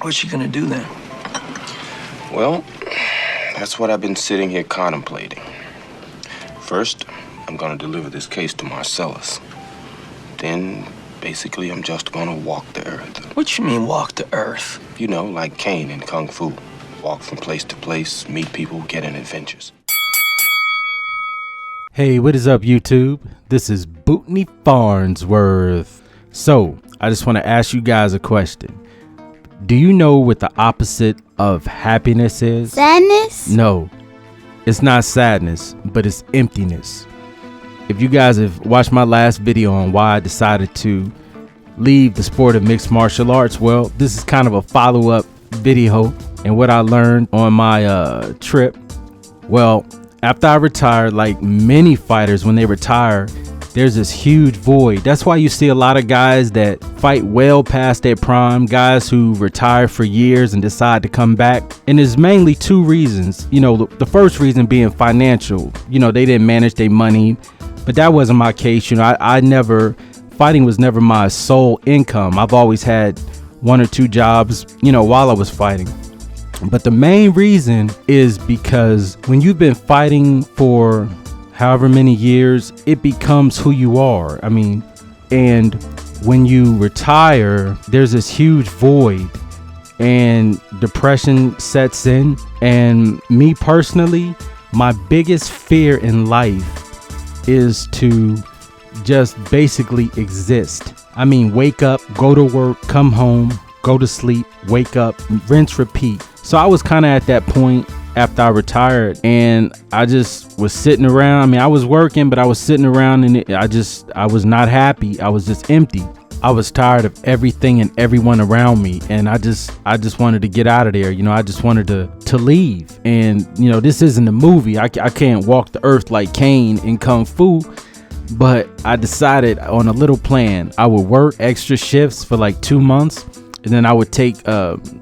What's you gonna do then? Well, that's what I've been sitting here contemplating. First, I'm gonna deliver this case to Marcellus. Then, basically, I'm just gonna walk the earth. What you mean, walk the earth? You know, like Caine in Kung Fu. Walk from place to place, meet people, get in adventures. Hey, what is up, YouTube? This is BooTney FarnsWorth. So, I just want to ask you guys a question. Do you know what the opposite of happiness is? Sadness? No, it's not sadness, but it's emptiness. If you guys have watched my last video on why I decided to leave the sport of mixed martial arts, well, this is kind of a follow-up video and what I learned on my trip. Well, after I retired, like many fighters, when they retire, there's this huge void. That's why you see a lot of guys that fight well past their prime, guys who retire for years and decide to come back. And there's mainly two reasons. You know, the first reason being financial. You know, they didn't manage their money, but that wasn't my case. You know, fighting was never my sole income. I've always had one or two jobs, you know, while I was fighting. But the main reason is because when you've been fighting for however many years, it becomes who you are. I mean, and when you retire, there's this huge void and depression sets in. And me personally, my biggest fear in life is to just basically exist. I mean, wake up, go to work, come home, go to sleep, wake up, rinse, repeat. So I was kind of at that point after I retired, and I just was sitting around. I mean, I was working, but I was sitting around, and I was not happy. I was just empty. I was tired of everything and everyone around me, and I just wanted to get out of there. You know, I just wanted to leave. And you know, this isn't a movie. I can't walk the earth like Caine in Kung Fu. But I decided on a little plan. I would work extra shifts for like 2 months, and then I would take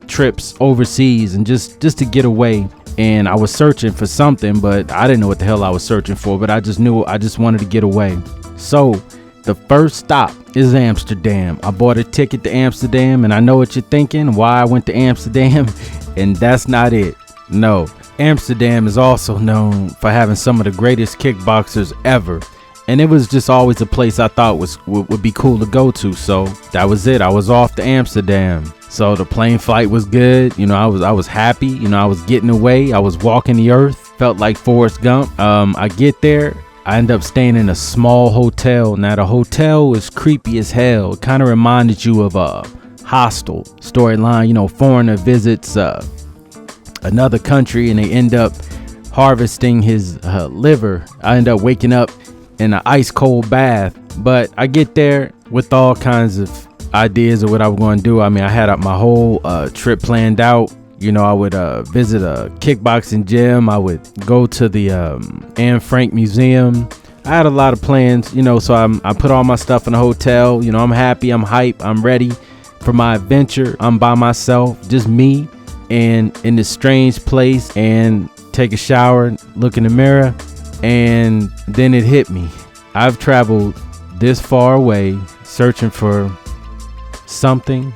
trips overseas and just to get away. And I was searching for something, but I didn't know what the hell I was searching for. But I just knew I just wanted to get away. So the first stop is Amsterdam. I bought a ticket to Amsterdam, and I know what you're thinking, why I went to Amsterdam, and that's not it. No, Amsterdam is also known for having some of the greatest kickboxers ever. And it was just always a place I thought would be cool to go to. So that was it. I was off to Amsterdam. So the plane flight was good. You know, I was happy. You know, I was getting away. I was walking the earth. Felt like Forrest Gump. I get there. I end up staying in a small hotel. Now the hotel was creepy as hell. It kind of reminded you of a Hostel storyline. You know, foreigner visits another country and they end up harvesting his liver. I end up waking up in an ice cold bath. But I get there with all kinds of ideas of what I was going to do. I mean, I had my whole trip planned out. You know, I would visit a kickboxing gym. I would go to the Anne Frank Museum. I had a lot of plans, you know, so I put all my stuff in a hotel. You know, I'm happy, I'm hype, I'm ready for my adventure. I'm by myself, just me, and in this strange place, and take a shower, look in the mirror. And then it hit me. I've traveled this far away searching for something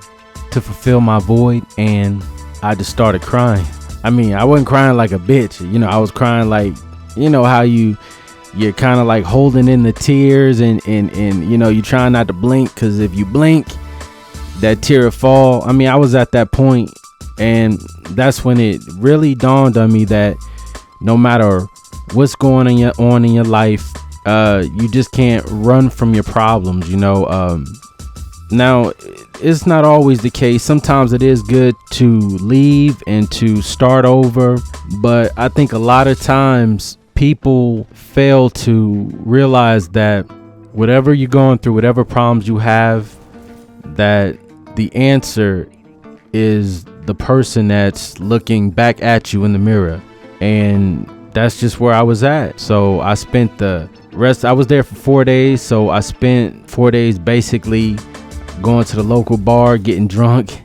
to fulfill my void, and I just started crying. I mean, I wasn't crying like a bitch. You know, I was crying like, you know, how you're kind of like holding in the tears and you know, you trying not to blink, because if you blink, that tear will fall. I mean, I was at that point, and that's when it really dawned on me that no matter what's going on in your life, you just can't run from your problems, you know. Now, it's not always the case. Sometimes it is good to leave and to start over, but I think a lot of times people fail to realize that whatever you're going through, whatever problems you have, that the answer is the person that's looking back at you in the mirror. And that's just where I was at. So I spent the rest, I was there for 4 days. So I spent 4 days basically going to the local bar, getting drunk,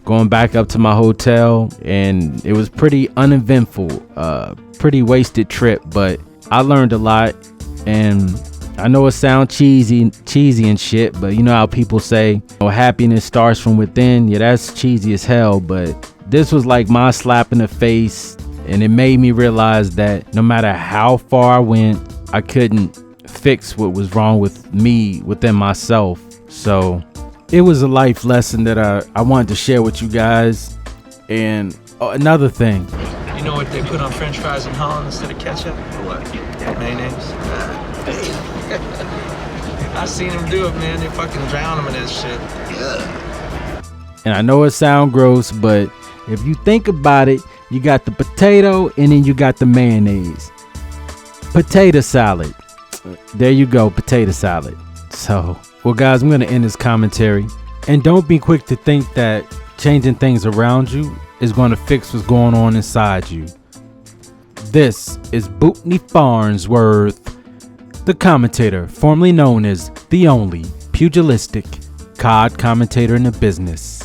going back up to my hotel. And it was pretty uneventful, pretty wasted trip, but I learned a lot. And I know it sounds cheesy and shit, but you know how people say, oh, happiness starts from within. Yeah, that's cheesy as hell, but this was like my slap in the face, and it made me realize that no matter how far I went, I couldn't fix what was wrong with me within myself. So it was a life lesson that I wanted to share with you guys. And another thing, You know what they put on French fries in Holland instead of ketchup? What? Mayonnaise. I seen them do it, man. They fucking drown them in that shit. and I know it sounds gross, but if you think about it, you got the potato and then you got the mayonnaise. Potato salad. There you go, potato salad. So, well guys, I'm going to end this commentary. And don't be quick to think that changing things around you is going to fix what's going on inside you. This is BooTney FarnsWorth, the commentator, formerly known as the only pugilistic COD commentator in the business.